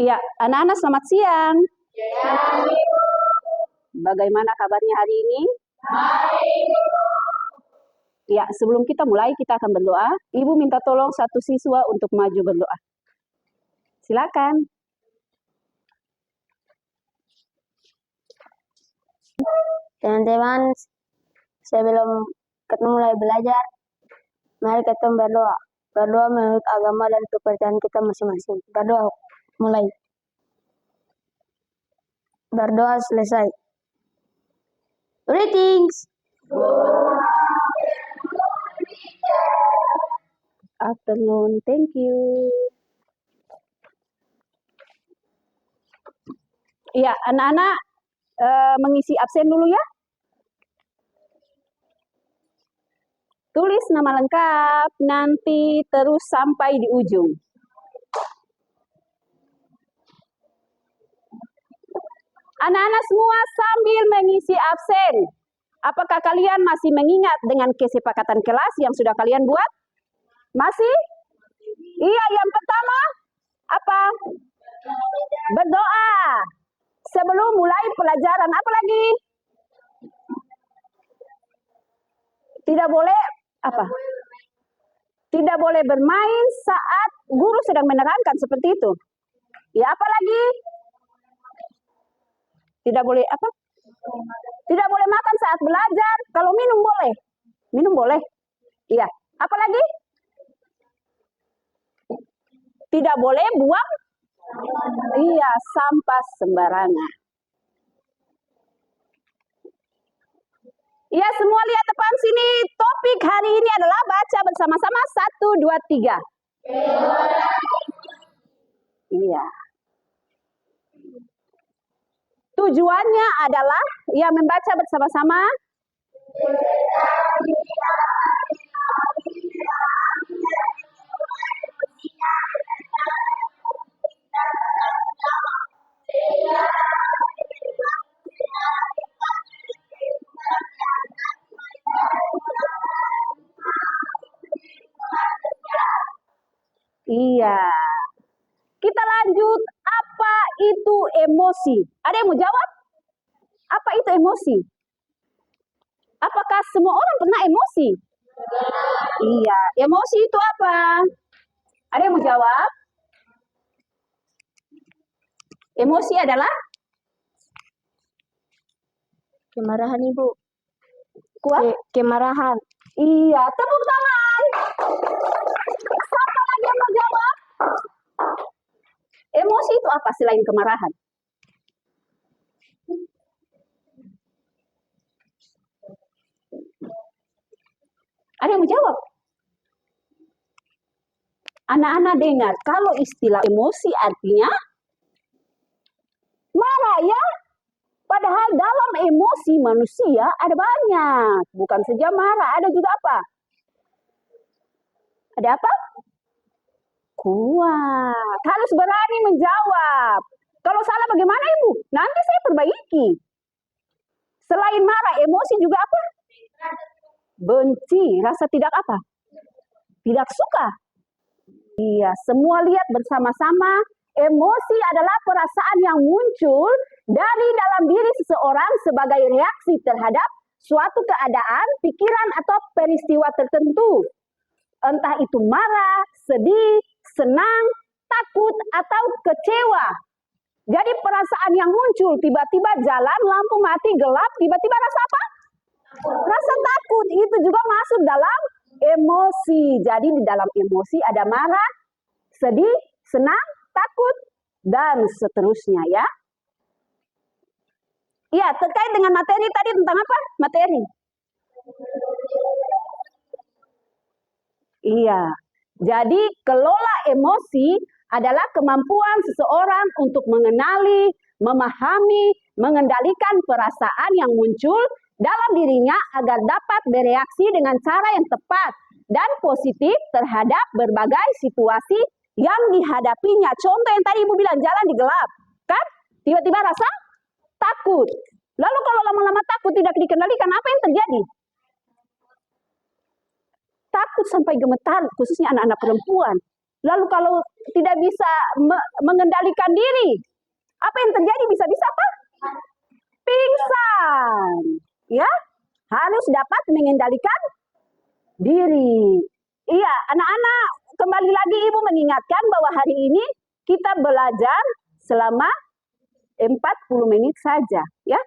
Iya, anak-anak selamat siang. Bagaimana kabarnya hari ini? Ya, sebelum kita mulai, kita akan berdoa. Ibu minta tolong satu siswa untuk maju berdoa. Silakan. Teman-teman, sebelum kita mulai belajar, mari kita berdoa. Berdoa menurut agama dan kepercayaan kita masing-masing. Berdoa, mulai. Berdoa selesai. Greetings. Afternoon, thank you. Iya, anak-anak mengisi absen dulu ya. Tulis nama lengkap, nanti terus sampai di ujung. Anak-anak semua sambil mengisi absen. Apakah kalian masih mengingat dengan kesepakatan kelas yang sudah kalian buat? Masih? Iya, yang pertama apa? Berdoa. Sebelum mulai pelajaran, apa lagi? Tidak boleh apa? Tidak boleh bermain saat guru sedang menerangkan seperti itu. Ya, apa lagi? Tidak boleh apa? Tidak boleh makan saat belajar. Kalau minum boleh. Minum boleh. Iya. Apa lagi? Tidak boleh buang. Iya, sampah sembarangan. Iya, semua lihat depan sini. Topik hari ini adalah baca bersama-sama 1, 2, 3. Iya. Tujuannya adalah membaca bersama-sama. Iya. Kita lanjut. Apa itu emosi? Ada yang mau jawab? Apa itu emosi? Apakah semua orang pernah emosi? Iya. Emosi itu apa? Ada yang mau jawab? Emosi adalah? Kemarahan, Ibu. Kuat? Kemarahan. Iya, tepuk tangan. Siapa lagi yang mau jawab? Emosi itu apa selain kemarahan? Ada yang mau jawab? Anak-anak dengar, kalau istilah emosi artinya marah ya. Padahal dalam emosi manusia ada banyak. Bukan saja marah, ada juga apa? Ada apa? Kuat. Harus berani menjawab. Kalau salah bagaimana Ibu? Nanti saya perbaiki. Selain marah, emosi juga apa? Benci, rasa tidak apa? Tidak suka. Iya, semua lihat bersama-sama. Emosi adalah perasaan yang muncul dari dalam diri seseorang sebagai reaksi terhadap suatu keadaan, pikiran, atau peristiwa tertentu. Entah itu marah, sedih, senang, takut, atau kecewa. Jadi perasaan yang muncul, tiba-tiba jalan, lampu mati, gelap, tiba-tiba rasa apa? Rasa takut, itu juga masuk dalam emosi. Jadi di dalam emosi ada marah, sedih, senang, takut, dan seterusnya ya. Iya, terkait dengan materi tadi tentang apa? Materi. Iya. Jadi kelola emosi adalah kemampuan seseorang untuk mengenali, memahami, mengendalikan perasaan yang muncul dalam dirinya agar dapat bereaksi dengan cara yang tepat dan positif terhadap berbagai situasi yang dihadapinya. Contoh yang tadi Ibu bilang, jalan di gelap, kan? Tiba-tiba rasa takut. Lalu kalau lama-lama takut tidak dikendalikan, apa yang terjadi? Takut sampai gemetar, khususnya anak-anak perempuan. Lalu kalau tidak bisa mengendalikan diri, apa yang terjadi? Bisa-bisa apa? Pingsan. Ya, harus dapat mengendalikan diri. Iya, anak-anak, kembali lagi Ibu mengingatkan bahwa hari ini kita belajar selama 40 menit saja, ya.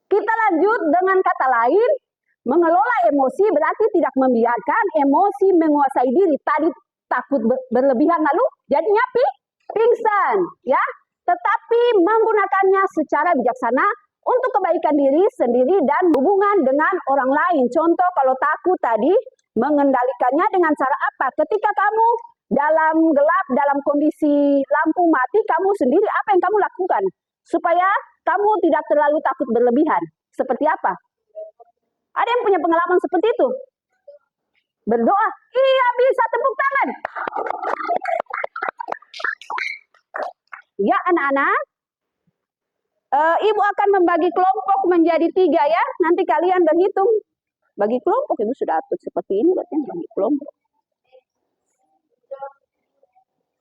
Kita lanjut dengan kata lain, mengelola emosi berarti tidak membiarkan emosi menguasai diri. Tadi takut berlebihan lalu jadinya pingsan, ya. Tetapi menggunakannya secara bijaksana untuk kebaikan diri sendiri dan hubungan dengan orang lain. Contoh kalau takut tadi, mengendalikannya dengan cara apa? Ketika kamu dalam gelap, dalam kondisi lampu mati, kamu sendiri apa yang kamu lakukan? Supaya kamu tidak terlalu takut berlebihan. Seperti apa? Ada yang punya pengalaman seperti itu? Berdoa, iya bisa, tepuk tangan. Ya anak-anak, Ibu akan membagi kelompok menjadi 3 ya. Nanti kalian berhitung. Bagi kelompok, Ibu sudah atur seperti ini, berarti bagi kelompok.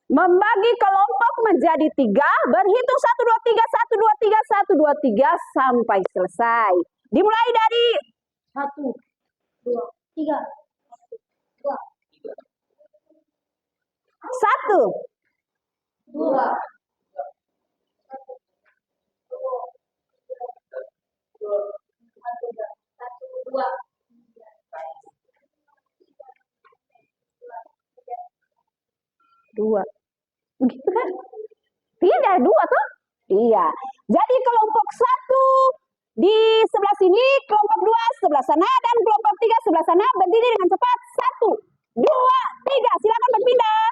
Membagi kelompok menjadi 3, berhitung 1, 2, 3, 1, 2, 3, 1, 2, 3 sampai selesai. Dimulai dari 1, 2, 3. 1, 2. 2. Begitu kan? Tidak, 2 tuh? Iya. Jadi kelompok 1 di sebelah sini, kelompok 2 sebelah sana, dan kelompok 3 sebelah sana. Berdiri dengan cepat. 1, 2, 3. Silakan berpindah.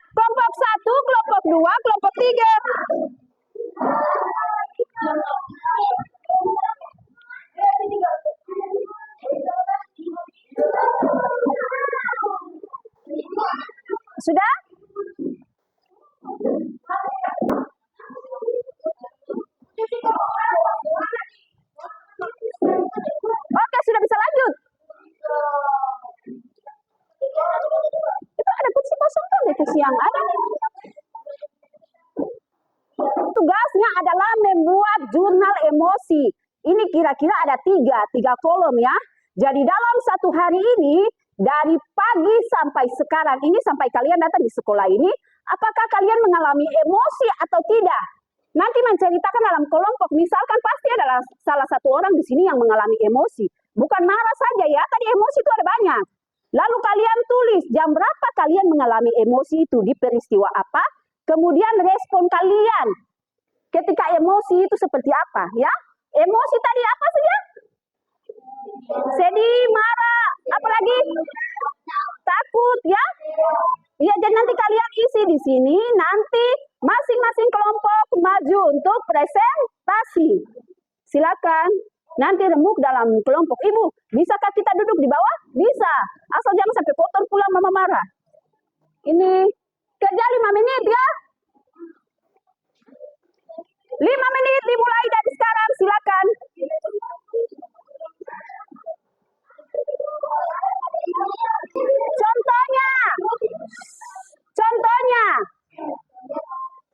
Kelompok 1, kelompok 2, kelompok 3. Sudah? Oke, sudah bisa lanjut. Itu ada kursi kosong kan? Kursi yang ada. Tugasnya adalah membuat jurnal emosi. Ini kira-kira ada 3 kolom ya. Jadi dalam satu hari ini, dari pagi sampai sekarang ini, sampai kalian datang di sekolah ini, apakah kalian mengalami emosi atau tidak? Nanti menceritakan dalam kelompok, misalkan pasti adalah salah satu orang di sini yang mengalami emosi. Bukan marah saja ya, tadi emosi itu ada banyak. Lalu kalian tulis jam berapa kalian mengalami emosi itu, di peristiwa apa, kemudian respon kalian ketika emosi itu seperti apa ya. Emosi tadi apa saja? Sedih, marah, apalagi takut ya. Ya, jadi nanti kalian isi di sini, nanti masing-masing kelompok maju untuk presentasi. Silakan. Nanti remuk dalam kelompok. Ibu, bisakah kita duduk di bawah? Bisa. Asal jangan sampai kotor pulang mama marah. Ini kerja 5 menit ya. 5 menit dimulai dari sekarang, silakan. Contohnya,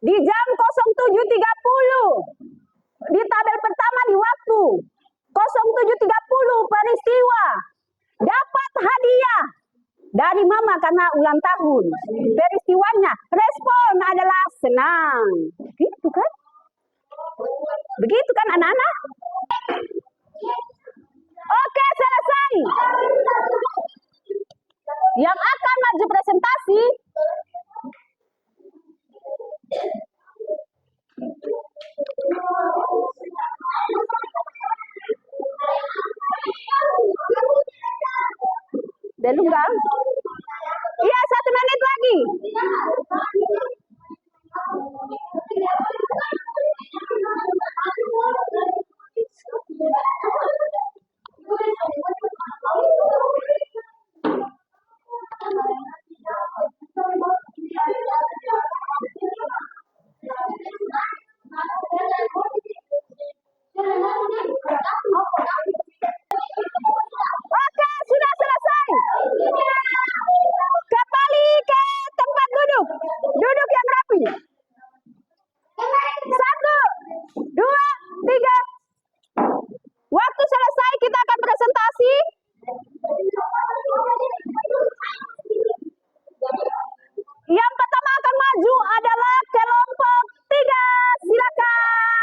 di jam 07.30, di tabel pertama di waktu 07.30 peristiwa, dapat hadiah dari mama karena ulang tahun. Peristiwanya, respon adalah senang. Gitu kan? Begitu kan anak-anak? Oke, selesai. Yang akan maju presentasi belum kan? Iya, 1 menit lagi. Oke, sudah selesai. Kembali ke tempat duduk. Duduk yang rapi. 1, 2, 3. Waktu selesai kita akan presentasi. Yang pertama akan maju adalah kelompok 3. Silakan.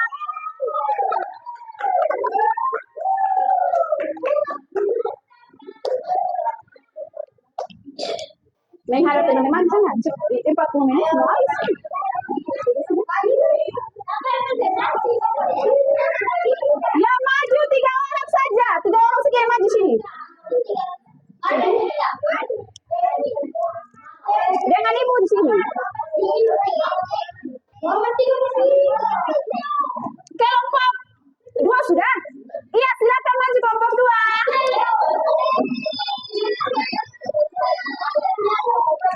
Menghadap teman-teman jangan 40 menit semua. Yang maju 3 orang saja, 3 orang saja yang maju sini. Dengan ibu di sini. Kelompok 2 sudah? Iya, silakan maju kelompok 2.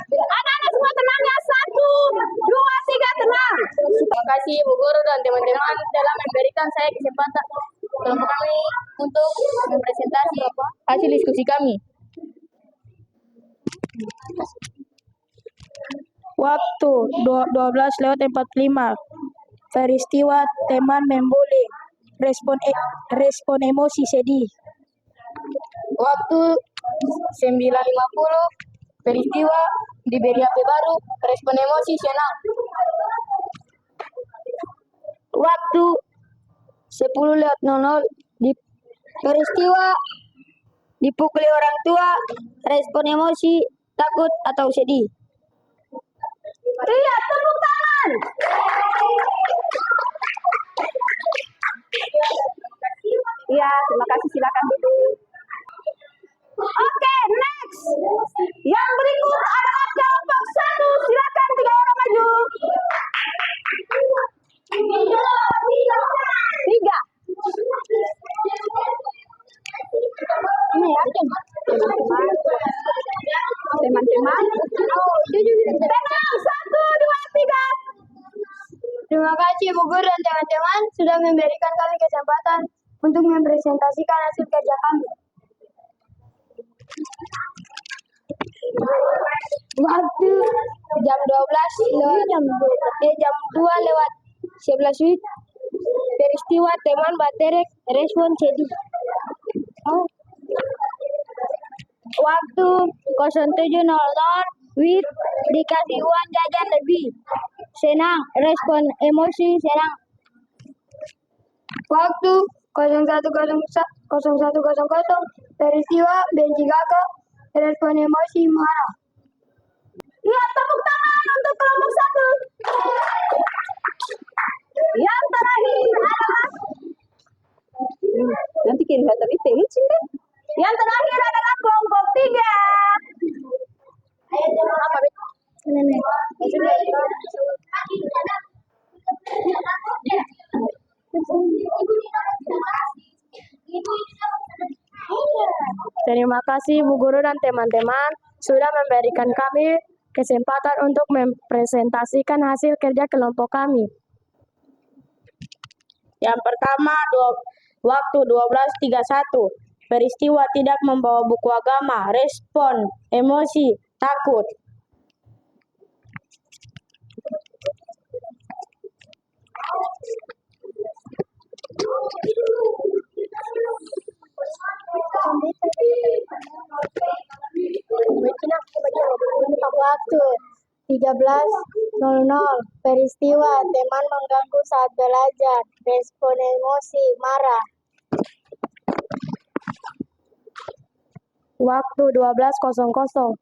Anak-anak semua tenang ya. 1, 2, 3 tenang. Terima kasih Bu Guru dan teman-teman telah memberikan saya kesempatan kelompok kami untuk mempresentasi hasil diskusi kami. Waktu 12:45. Peristiwa teman membuli. Respon emosi sedih. Waktu 9:50. Peristiwa diberi HP baru. Respon emosi senang. Waktu 10:00 di peristiwa dipukuli orang tua. Respon emosi takut atau sedih. Iya, tepuk tangan. Iya, terima kasih. Silakan duduk. Oke, next. Yang berikut adalah kelompok 1. Silakan 3 orang maju. 3. Ini ya, teman-teman. Tenang, 1, 2, 3. Terima kasih Bu Guru dan teman-teman sudah memberikan kami kesempatan untuk mempresentasikan hasil kerja kami. Waktu jam 2:11 peristiwa teman baterek respon sedih. Waktu 07:00 WIT dikasih uang jajan lebih. Senang, respon emosi senang. Waktu 01:00 peristiwa benci kakak, respon emosi marah. Iya, tepuk tangan untuk kelompok 1. Yang terakhir adalah nanti kelihatan itu licin kan? Yang terakhir adalah kelompok 3. Terima kasih Bu Guru dan teman-teman sudah memberikan kami kesempatan untuk mempresentasikan hasil kerja kelompok kami. Yang pertama, waktu 12:31. Peristiwa tidak membawa buku agama. Respon emosi takut. Waktu 13:00 peristiwa teman mengganggu saat belajar. Respon emosi marah. Waktu 12:00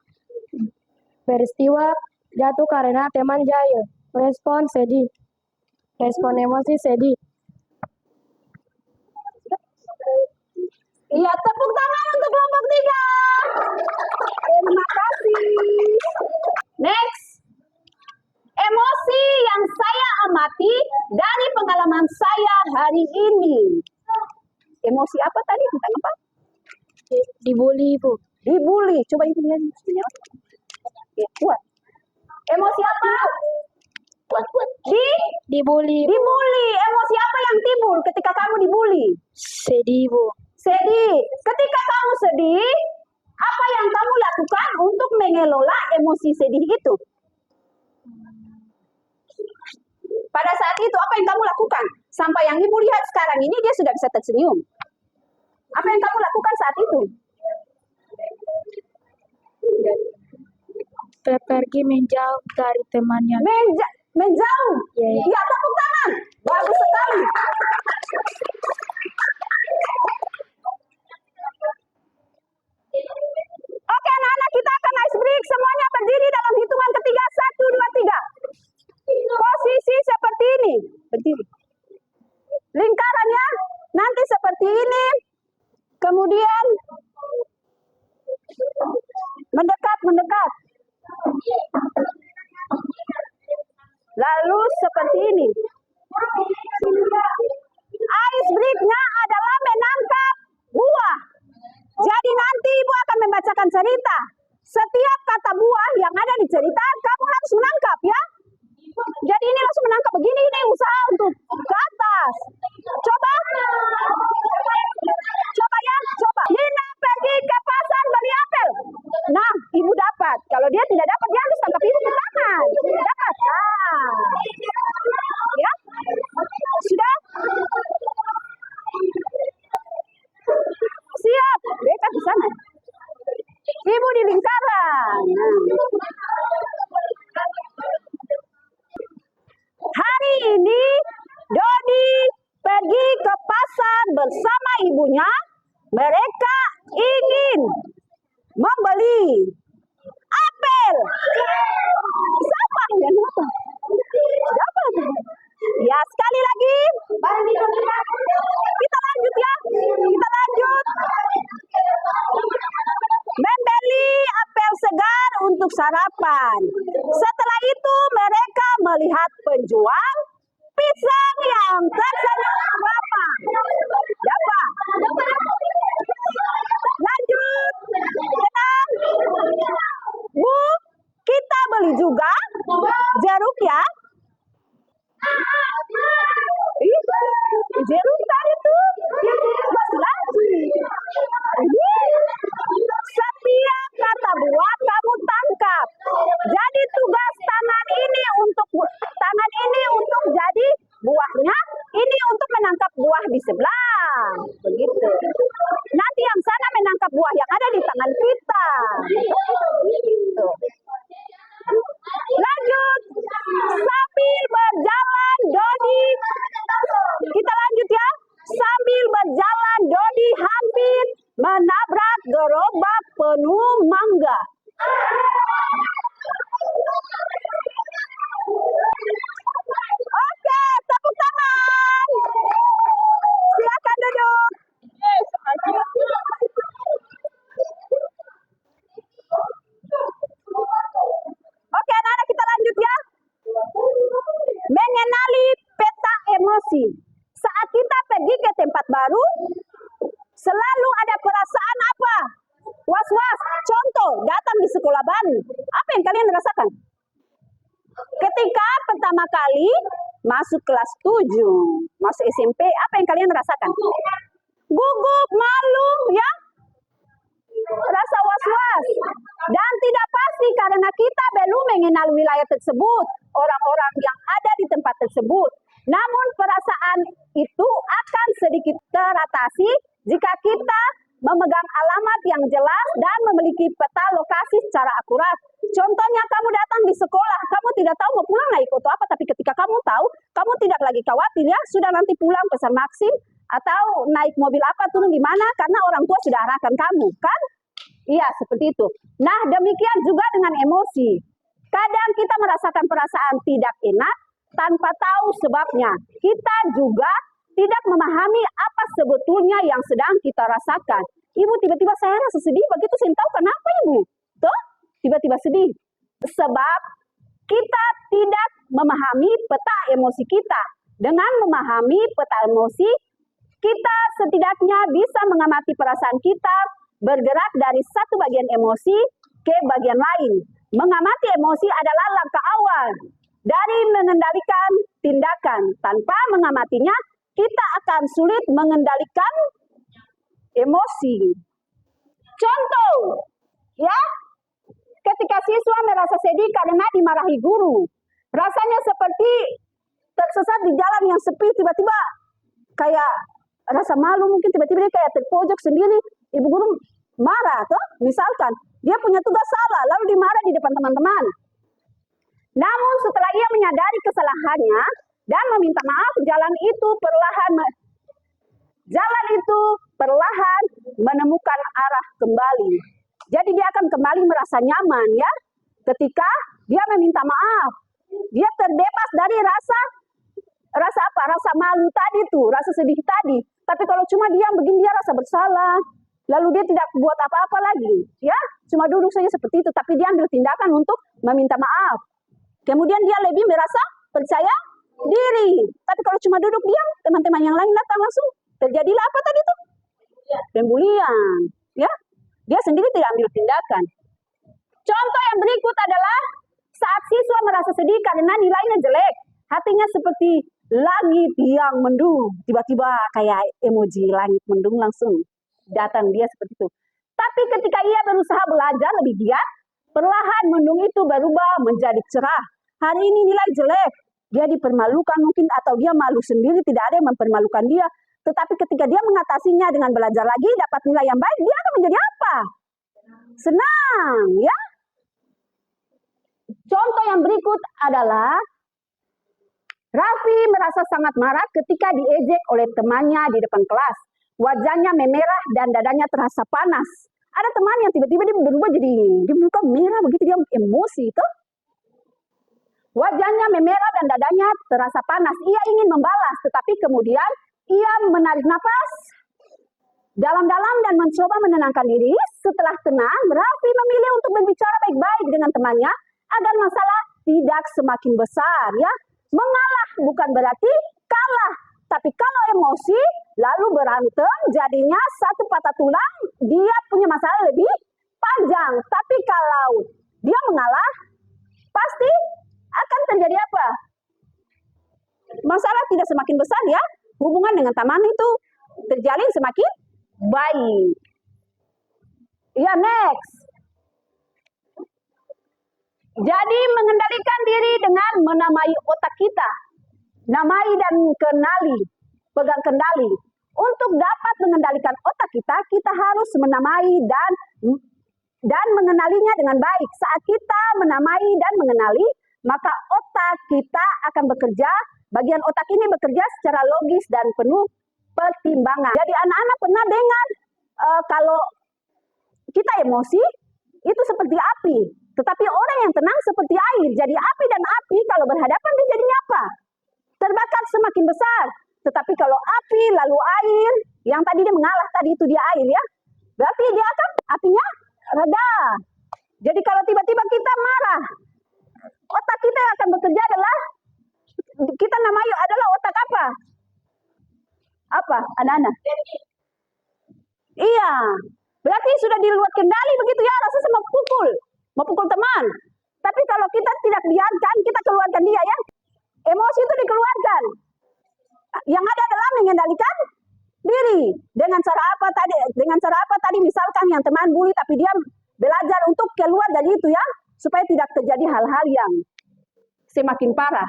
peristiwa jatuh karena teman jahil. Respon sedih. Respon emosi sedih. Iya, tepuk tangan untuk kelompok 3. Terima kasih. Next. Emosi yang saya amati dari pengalaman saya hari ini. Emosi apa tadi? Tentang apa? Dibully, Bu. Dibully. Coba itu lihat. Ya, kuat. Emosi apa? Dibully. Dibully. Emosi apa yang timbul ketika kamu dibully? Sedih, Bu. Sedih. Ketika kamu sedih, apa yang kamu lakukan untuk mengelola emosi sedih itu? Pada saat itu apa yang kamu lakukan? Sampai yang ibu lihat sekarang ini dia sudah bisa tersenyum. Apa yang kamu lakukan saat itu? Pergi menjauh dari temannya. Menjauh. Ya. Ya, tepuk tangan. Bagus sekali. Oke, anak-anak, kita akan ice break. Semuanya berdiri dalam hitungan ketiga. 1, 2, 3. Posisi seperti ini. Berdiri. Lingkarannya nanti seperti ini. Kemudian mendekat. Lalu seperti ini. Ice break-nya adalah menangkap buah. Jadi nanti ibu akan membacakan cerita. Setiap kata buah yang ada di cerita kamu harus menangkap ya. Jadi ini langsung menangkap begini, ini usaha untuk ke atas. Coba ya, coba. Lina pergi ke pasar beli apel. Nah, ibu dapat. Kalau dia tidak dapat, dia harus tangkap ibu ke tangan. Dapat. Nah. Ya. Sudah? Siap. Dekat di sana. Ibu di lingkaran. Hari ini Dodi pergi ke pasar bersama ibunya. Mereka ingin membeli apel. Siapa yang dapat? Dapat. Ya, sekali lagi. Kita lanjut ya. Kita lanjut. Membeli apel segar untuk sarapan. Setelah itu mereka melihat penjual pisang yang tersenyum ramah. Dapat. Lanjut. Tenang. Bu, kita beli juga jeruk ya. Jeruk tadi tuh masih lagi. Setiap kata buah kamu tangkap. Jadi tugas tangan ini untuk jadi buahnya, ini untuk menangkap buah di sebelah. Begitu. Nanti yang sana menangkap buah yang ada di tangan kita. Gitu. Lanjut. Sambil berjalan Dodi. Kita lanjut ya. Sambil berjalan Dodi hampir menabrak gerobak penuh mangga. Oke, tepuk tangan. Silakan duduk. Oke, anak-anak, kita lanjut ya. Mengenali peta emosi. Saat kita pergi ke tempat baru, selalu ada perasaan apa? Was-was. Contoh, datang di sekolah baru. Apa yang kalian rasakan? Ketika pertama kali masuk kelas 7, masuk SMP, apa yang kalian rasakan? Gugup, malu, ya? Rasa was-was. Dan tidak pasti karena kita belum mengenal wilayah tersebut, orang-orang yang ada di tempat tersebut. Namun perasaan itu akan sedikit teratasi jika kita memegang alamat yang jelas dan memiliki peta lokasi secara akurat. Contohnya kamu datang di sekolah, kamu tidak tahu mau pulang naik auto apa, tapi ketika kamu tahu, kamu tidak lagi khawatir ya, sudah nanti pulang pesan Maxim, atau naik mobil apa, turun di mana, karena orang tua sudah arahkan kamu, kan? Iya, seperti itu. Nah, demikian juga dengan emosi. Kadang kita merasakan perasaan tidak enak tanpa tahu sebabnya. Kita juga tidak memahami apa sebetulnya yang sedang kita rasakan. Ibu, tiba-tiba saya rasa sedih, begitu saya tahu kenapa ibu. Tuh, tiba-tiba sedih. Sebab kita tidak memahami peta emosi kita. Dengan memahami peta emosi, kita setidaknya bisa mengamati perasaan kita, bergerak dari satu bagian emosi ke bagian lain. Mengamati emosi adalah langkah awal dari mengendalikan tindakan. Tanpa mengamatinya, kita akan sulit mengendalikan emosi. Contoh, ya, ketika siswa merasa sedih karena dimarahi guru, rasanya seperti tersesat di jalan yang sepi, tiba-tiba kayak rasa malu, mungkin tiba-tiba dia kayak terpojok sendiri. Ibu guru marah, toh? Misalkan dia punya tugas salah, lalu dimarah di depan teman-teman. Namun setelah ia menyadari kesalahannya dan meminta maaf, jalan itu perlahan menemukan arah kembali. Jadi dia akan kembali merasa nyaman, ya. Ketika dia meminta maaf, dia terbebas dari rasa apa? Rasa malu tadi tuh, rasa sedih tadi. Tapi kalau cuma diam begini, dia rasa bersalah. Lalu dia tidak buat apa-apa lagi, ya. Cuma duduk saja seperti itu, tapi dia ambil tindakan untuk meminta maaf. Kemudian dia lebih merasa percaya diri. Tapi kalau cuma duduk diam, teman-teman yang lain datang langsung terjadilah apa tadi tuh? Pembulian, ya. Dia sendiri tidak ambil tindakan. Contoh yang berikut adalah saat siswa merasa sedih karena nilainya jelek, hatinya seperti langit yang mendung. Tiba-tiba kayak emoji langit mendung langsung datang dia seperti itu. Tapi ketika ia berusaha belajar lebih giat, perlahan mendung itu berubah menjadi cerah. Hari ini nilai jelek, dia dipermalukan mungkin, atau dia malu sendiri, tidak ada yang mempermalukan dia. Tetapi ketika dia mengatasinya dengan belajar lagi, dapat nilai yang baik, dia akan menjadi apa? Senang, ya. Contoh yang berikut adalah Raffi merasa sangat marah ketika diejek oleh temannya di depan kelas. Wajahnya memerah dan dadanya terasa panas. Ada teman yang tiba-tiba dia berubah jadi dia muka merah begitu, dia emosi itu. Wajahnya memerah dan dadanya terasa panas. Ia ingin membalas, tetapi kemudian ia menarik nafas dalam-dalam dan mencoba menenangkan diri. Setelah tenang, Raffi memilih untuk berbicara baik-baik dengan temannya agar masalah tidak semakin besar, ya. Mengalah bukan berarti kalah, tapi kalau emosi lalu berantem, jadinya satu patah tulang, dia punya masalah lebih panjang. Tapi kalau dia mengalah, pasti akan terjadi apa? Masalah tidak semakin besar, ya. Hubungan dengan teman itu terjalin semakin baik. Ya, next. Jadi mengendalikan diri dengan menamai otak kita. Namai dan kenali, pegang kendali. Untuk dapat mengendalikan otak kita, kita harus menamai dan mengenalinya dengan baik. Saat kita menamai dan mengenali, maka otak kita akan bekerja, bagian otak ini bekerja secara logis dan penuh pertimbangan. Jadi anak-anak pernah dengar kalau kita emosi itu seperti api, tetapi orang yang tenang seperti air. Jadi api dan api kalau berhadapan dia jadinya apa? Terbakar semakin besar. Tetapi kalau api lalu air, yang tadi dia mengalah tadi itu dia air, ya. Berarti dia akan apinya reda. Jadi kalau tiba-tiba kita marah, otak kita yang akan bekerja adalah kita namanya adalah otak apa? Apa, anak-anak? Iya. Berarti sudah di luar kendali begitu, ya, rasa sama mau pukul teman. Tapi kalau kita tidak biarkan, kita keluarkan dia, ya. Emosi itu dikeluarkan. Yang ada adalah mengendalikan diri. Dengan cara apa tadi? Dengan cara apa tadi? Misalkan yang teman bully, tapi dia belajar untuk keluar dari itu, ya, supaya tidak terjadi hal-hal yang semakin parah.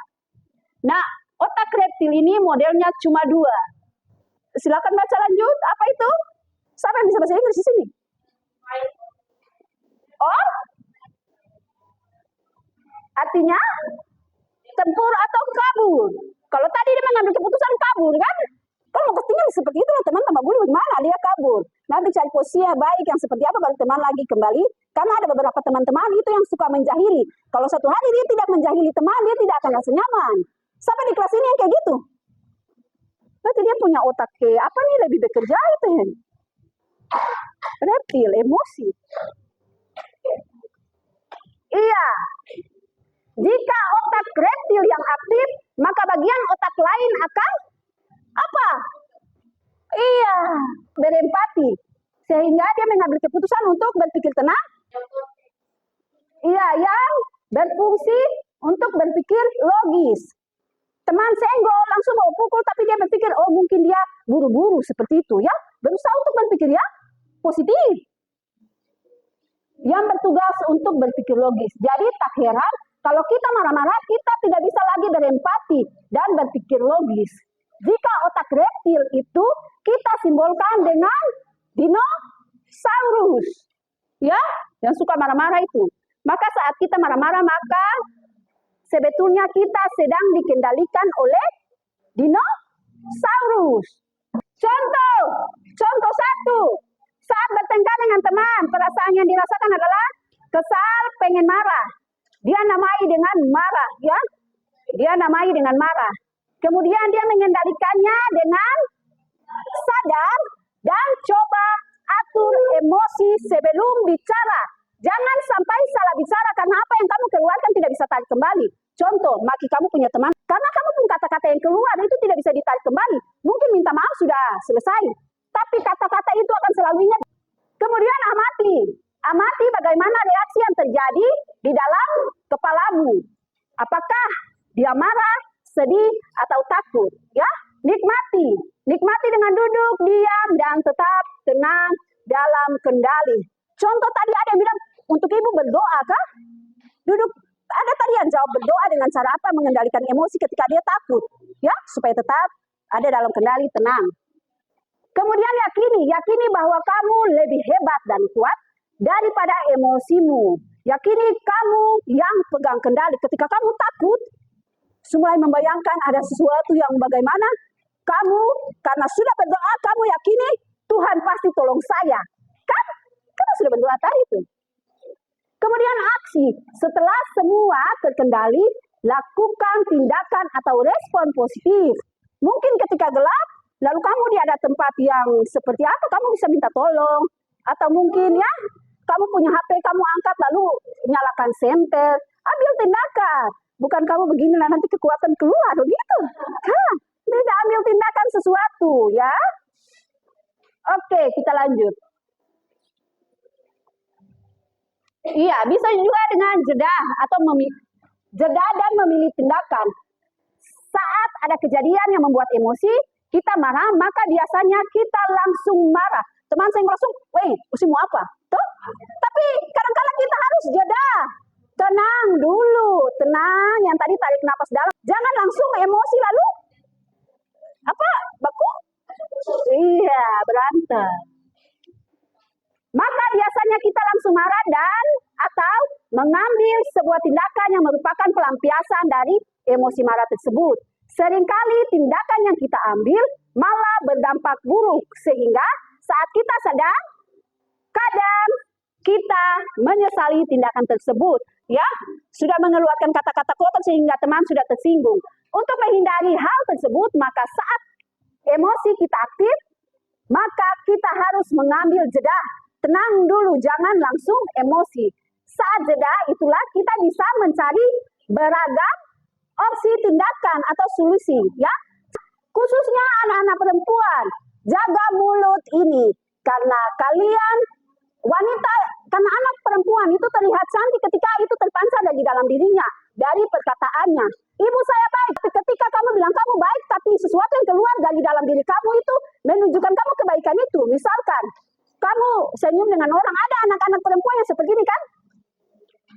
Nah, otak reptil ini modelnya cuma 2. Silakan baca lanjut. Apa itu? Siapa yang bisa bahasa Inggris di sini? Oh? Artinya tempur atau kabur. Kalau tadi dia mengambil keputusan kabur, kan? Kalau mau ketinggalan seperti itu, teman tambah bully bagaimana? Dia kabur. Nanti cari posisi yang baik yang seperti apa baru teman lagi kembali. Karena ada beberapa teman-teman itu yang suka menjahili. Kalau satu hari dia tidak menjahili teman, dia tidak akan rasa nyaman. Sampai di kelas ini yang kayak gitu. Berarti dia punya otak apa nih lebih bekerja itu, ya? Reptil, emosi. Iya. Jika otak reptil yang aktif, maka bagian otak lain akan apa? Iya, berempati. Sehingga dia mengambil keputusan untuk berpikir tenang. Iya, yang berfungsi untuk berpikir logis. Teman senggol langsung mau pukul, tapi dia berpikir, oh mungkin dia buru-buru seperti itu ya. Berusaha untuk berpikir ya positif. Yang bertugas untuk berpikir logis. Jadi tak heran kalau kita marah-marah, kita tidak bisa lagi berempati dan berpikir logis. Jika otak reptil itu kita simbolkan dengan dinosaurus, ya, yang suka marah-marah itu. Maka saat kita marah-marah, maka sebetulnya kita sedang dikendalikan oleh dinosaurus. Contoh satu, saat bertengkar dengan teman, perasaan yang dirasakan adalah kesal, pengen marah. Dia namai dengan marah, ya. Dia namai dengan marah. Kemudian dia mengendalikannya dengan sadar dan coba atur emosi sebelum bicara. Jangan sampai salah bicara karena apa yang kamu keluarkan tidak bisa tarik kembali. Contoh, maki kamu punya teman, karena kamu pun kata-kata yang keluar itu tidak bisa ditarik kembali. Mungkin minta maaf sudah selesai, tapi kata-kata itu akan selalu ingat. Kemudian amati bagaimana reaksi yang terjadi di dalam kepalamu. Apakah dia marah, sedih, atau takut? Ya, nikmati dengan duduk, diam, dan tetap tenang dalam kendali. Contoh tadi ada yang bilang, untuk ibu berdoa kah? Duduk, ada tadi yang jawab berdoa dengan cara apa? Mengendalikan emosi ketika dia takut. Ya, supaya tetap ada dalam kendali, tenang. Kemudian yakini bahwa kamu lebih hebat dan kuat daripada emosimu. Yakini kamu yang pegang kendali. Ketika kamu takut, mulai membayangkan ada sesuatu yang bagaimana, kamu karena sudah berdoa, kamu yakini Tuhan pasti tolong saya. Kan? Kamu sudah berdoa tadi itu. Kemudian aksi. Setelah semua terkendali, lakukan tindakan atau respon positif. Mungkin ketika gelap, lalu kamu di ada tempat yang seperti apa, kamu bisa minta tolong. Atau mungkin ya, kamu punya HP, kamu angkat lalu nyalakan senter. Ambil tindakan. Bukan kamu begini nanti kekuatan keluar, begitu. Tidak ambil tindakan sesuatu, ya. Oke, kita lanjut. Iya, bisa juga dengan jeda atau jeda dan memilih tindakan. Saat ada kejadian yang membuat emosi, kita marah, maka biasanya kita langsung marah. Teman saya langsung, weh, mesti mau apa? Tuh? Tapi kadang-kadang kita harus jeda. Tenang dulu, tenang. Yang tadi tarik napas dalam. Jangan langsung emosi lalu. Apa? Baku? Iya, berantem. Maka biasanya kita langsung marah dan atau mengambil sebuah tindakan yang merupakan pelampiasan dari emosi marah tersebut. Seringkali tindakan yang kita ambil malah berdampak buruk sehingga saat kita sadar, kadang kita menyesali tindakan tersebut. Ya, sudah mengeluarkan kata-kata kotor sehingga teman sudah tersinggung. Untuk menghindari hal tersebut, maka saat emosi kita aktif, maka kita harus mengambil jeda. Tenang dulu, jangan langsung emosi. Saat jeda, itulah kita bisa mencari beragam opsi tindakan atau solusi. Ya, khususnya anak-anak perempuan, jaga mulut ini. Karena kalian wanita, karena anak perempuan itu terlihat cantik ketika itu terpancar dari dalam dirinya, dari perkataannya. Ibu saya baik, ketika kamu bilang kamu baik, tapi sesuatu yang keluar dari dalam diri kamu itu menunjukkan kamu kebaikan itu. Misalkan, kamu senyum dengan orang, ada anak-anak perempuan yang seperti ini kan?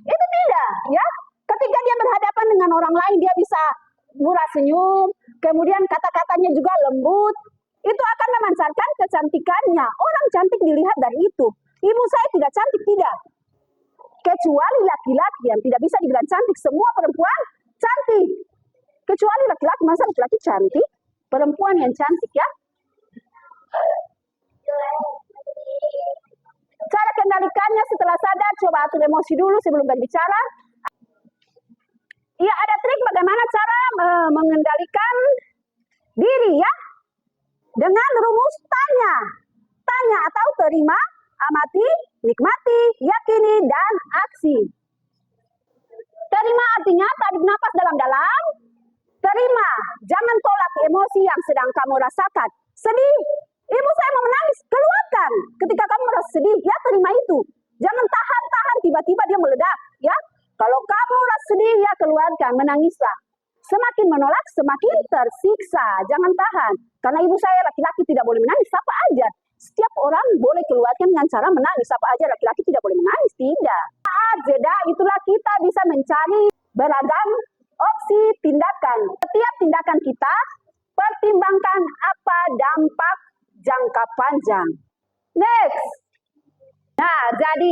Itu tidak, ya. Ketika dia berhadapan dengan orang lain, dia bisa murah senyum, kemudian kata-katanya juga lembut. Itu akan memancarkan kecantikannya. Orang cantik dilihat dari itu. Ibu saya tidak cantik, tidak. Kecuali laki-laki yang tidak bisa dibilang cantik. Semua perempuan cantik. Kecuali laki-laki, masa laki-laki cantik? Perempuan yang cantik, ya. Cara kendalikannya setelah sadar, coba atur emosi dulu sebelum berbicara. Ya, ada trik bagaimana cara mengendalikan diri, ya. Dengan rumus tanya. Tanya atau terima, amati, nikmati, yakini, dan aksi. Terima artinya tarik napas dalam-dalam. Terima, jangan tolak emosi yang sedang kamu rasakan. Sedih, ibu saya mau menangis, keluarkan. Ketika kamu merasa sedih, ya terima itu. Jangan tahan-tahan, tiba-tiba dia meledak. Ya, kalau kamu merasa sedih, ya keluarkan. semakin tersiksa. Jangan tahan. Karena ibu saya laki-laki tidak boleh menangis, apa aja. Setiap orang boleh keluarkan dengan cara menangis, apa aja laki-laki tidak boleh menangis, tidak. Saat jeda itulah kita bisa mencari beragam opsi tindakan. Setiap tindakan kita pertimbangkan apa dampak jangka panjang. Next. Nah, jadi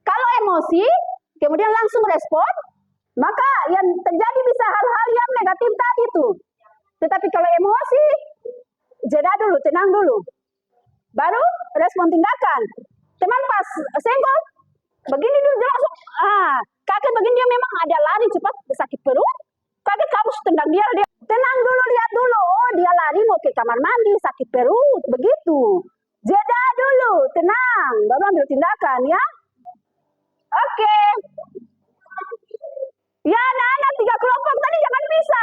kalau emosi kemudian langsung respon, maka yang terjadi bisa hal-hal yang negatif tadi tuh. Tetapi kalau emosi, jeda dulu, tenang dulu. Baru respon tindakan. Teman pas senggol, begini dulu langsung. Kaget begini dia memang ada lari cepat, sakit perut. Kaget kamu tendang dia, tenang dulu, lihat dulu. Oh, dia lari mau ke kamar mandi, sakit perut, begitu. Jeda dulu, tenang, baru ambil tindakan ya. Oke. Ya, anak-anak 3 kelompok tadi jangan bisa.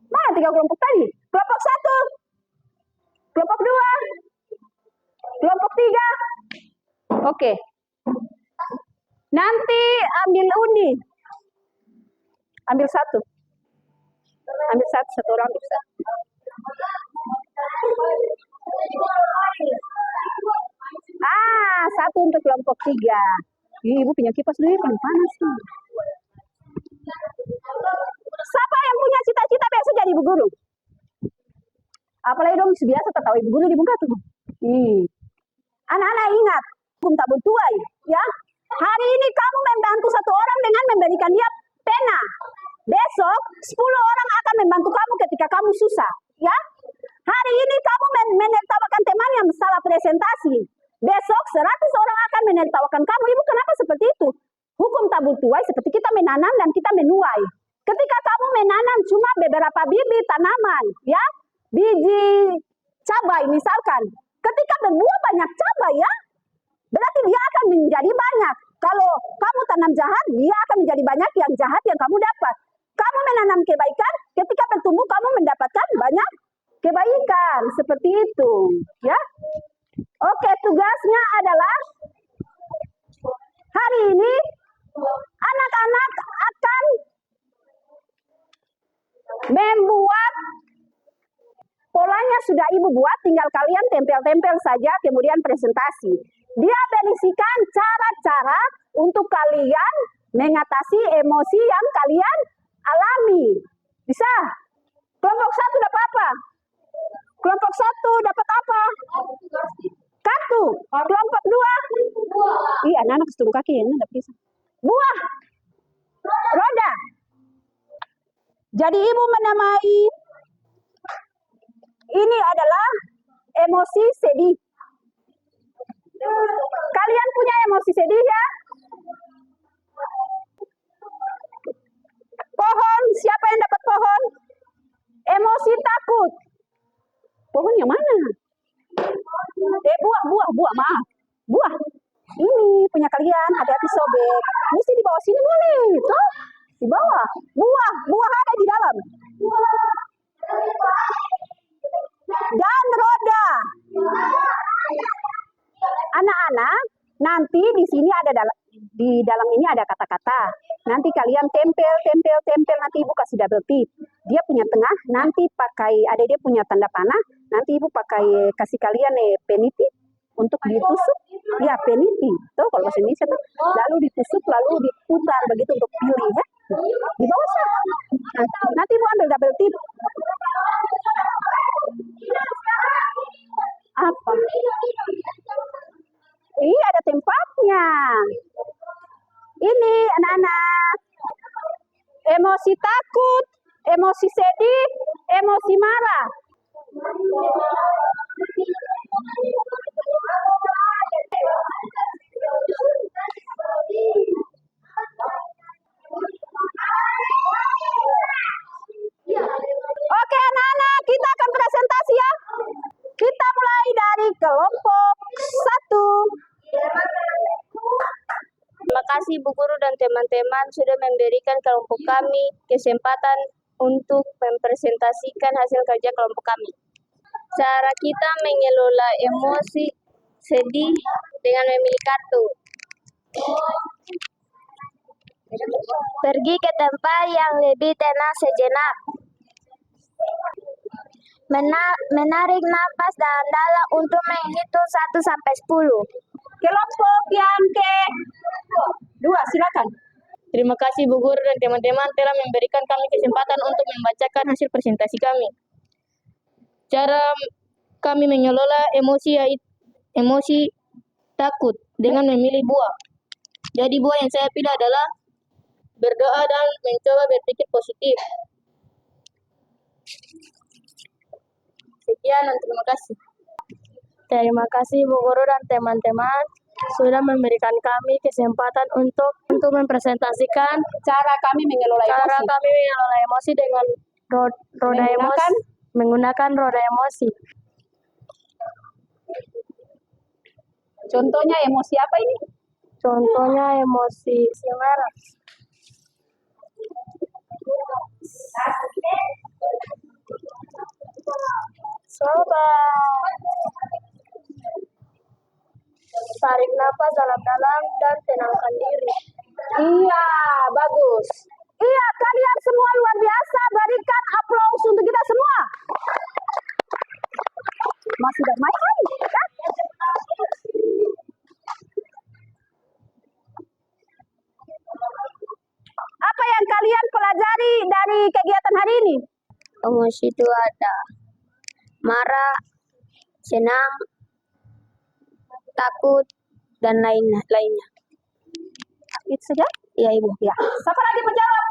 Mana 3 kelompok tadi? Kelompok 1, kelompok 2, kelompok 3. Oke. Nanti ambil undi. Ambil satu. Ambil satu orang bisa. Satu untuk kelompok 3. Ibu punya kipas dulu kan panas nih. Siapa yang punya cita-cita besok jadi ibu guru? Apalagi dong biasa tahu ibu guru di muka tuh. Anak-anak ingat, hukum tak bertuai, ya. Hari ini kamu membantu satu orang dengan memberikan dia pena. Besok 10 orang akan membantu kamu ketika kamu susah, ya. Hari ini kamu menertawakan teman yang salah presentasi. Besok 100 orang akan menertawakan kamu. Ibu kenapa seperti itu? Hukum tabur tuai seperti kita menanam dan kita menuai. Ketika kamu menanam cuma beberapa bibit tanaman, ya, biji cabai misalkan. Ketika berbuah banyak cabai, ya, berarti dia akan menjadi banyak. Kalau kamu tanam jahat, dia akan menjadi banyak yang jahat yang kamu dapat. Kamu menanam kebaikan, ketika bertumbuh kamu mendapatkan banyak kebaikan. Seperti itu, ya. Oke, tugasnya adalah hari ini anak-anak akan membuat polanya sudah ibu buat, tinggal kalian tempel-tempel saja kemudian presentasi. Dia berisikan cara-cara untuk kalian mengatasi emosi yang kalian alami. Bisa? Kelompok 1 dapat apa? Kelompok 1 dapat apa? Kartu. Kelompok 2? Iya, anak-anak kesetrum kaki ya, enggak bisa. Buah. Roda. Jadi ibu menamai ini adalah emosi sedih. Kalian punya emosi sedih ya? Pohon, siapa yang dapat pohon? Emosi takut. Pohon yang mana? Buah, maaf. Buah. Ini punya kalian, hati-hati sobek. Mesti di bawah sini boleh, toh? Di bawah. Buah ada di dalam. Dan roda. Anak-anak, nanti di sini ada di dalam ini ada kata-kata. Nanti kalian tempel, nanti ibu kasih double tip. Dia punya tengah, nanti pakai, ada dia punya tanda panah, nanti ibu pakai kasih kalian peniti untuk ditusuk. Ya, peniti. Tuh kalau bahasa Indonesia tuh. Lalu ditusuk, lalu diputar begitu untuk pilih ya. Di bawah sah. Nanti ibu ambil double tip. Apa? Iya, ada tempatnya. Ini anak-anak. Emosi takut, emosi sedih, emosi marah. Oke anak-anak, kita akan presentasi ya. Kita mulai dari kelompok 1. Terima kasih Bu Guru dan teman-teman sudah memberikan kelompok kami kesempatan untuk mempresentasikan hasil kerja kelompok kami. Cara kita mengelola emosi sedih dengan memilih kartu. Pergi ke tempat yang lebih tenang sejenak. Menarik napas dalam-dalam untuk menghitung 1 sampai 10. Kelompok yang kedua, silakan. Terima kasih Bu Guru dan teman-teman telah memberikan kami kesempatan untuk membacakan hasil presentasi kami. Cara kami mengelola emosi takut dengan memilih buah. Jadi buah yang saya pilih adalah berdoa dan mencoba berpikir positif. Sekian dan terima kasih. Terima kasih Bu Guru dan teman-teman sudah memberikan kami kesempatan untuk mempresentasikan Cara kami mengelola emosi dengan roda emosi, menggunakan roda emosi. Contohnya emosi apa ini? Contohnya emosi marah. Sobat, tarik nafas dalam-dalam dan tenangkan diri. Iya, bagus. Iya, kalian semua luar biasa. Berikan aplaus untuk kita semua. Masih damai kan? Apa yang kalian pelajari dari kegiatan hari ini? Emosi itu ada marah, senang, takut, dan lainnya. Itu saja? Ya Ibu. Ya. Siapa lagi menjawab?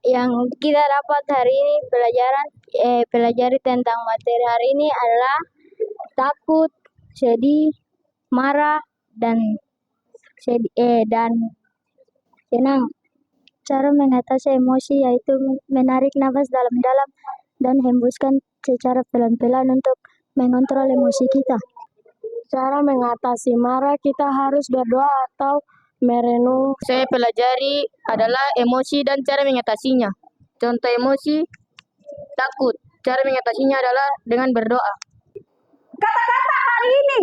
Yang kita dapat hari ini pelajari tentang materi hari ini adalah takut, sedih, marah, dan senang. Cara mengatasi emosi yaitu menarik nafas dalam-dalam dan hembuskan secara pelan-pelan untuk mengontrol emosi kita. Cara mengatasi marah kita harus berdoa atau merenung. Saya pelajari adalah emosi dan cara mengatasinya. Contoh emosi takut. Cara mengatasinya adalah dengan berdoa. Kata-kata hari ini,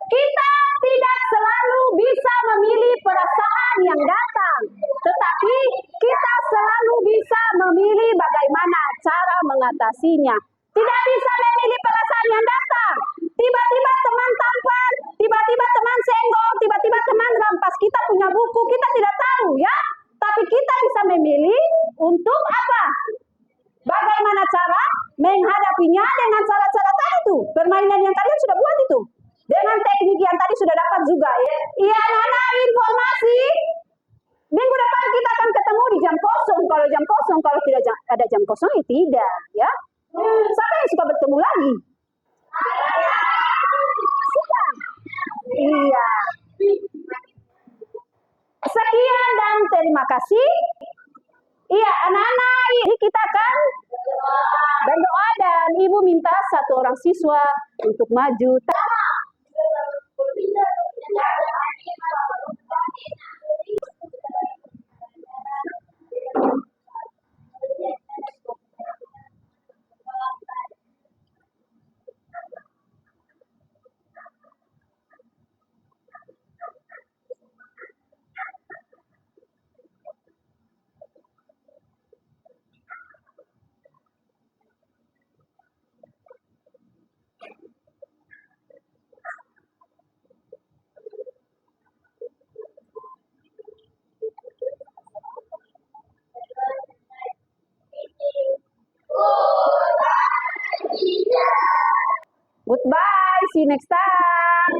kita tidak selalu bisa memilih perasaan yang datang, tetapi kita selalu bisa memilih bagaimana cara mengatasinya. Tidak bisa memilih perasaan yang datang. Tiba-tiba teman tampar, tiba-tiba teman senggol, tiba-tiba teman rampas kita punya buku, kita tidak tahu ya. Tapi kita bisa memilih untuk apa? Bagaimana cara menghadapinya dengan cara-cara tadi itu. Permainan yang kalian sudah buat itu. Dengan teknik yang tadi sudah dapat juga ya. Iya anak-anak, informasi. Minggu depan kita akan ketemu di jam kosong. Kalau jam kosong, kalau tidak ada jam kosong ya tidak ya. Siapa yang suka bertemu lagi? Suka? Iya. Sekian dan terima kasih. Iya anak-anak, ini kita akan berdoa dan Ibu minta satu orang siswa untuk maju. Goodbye, see you next time.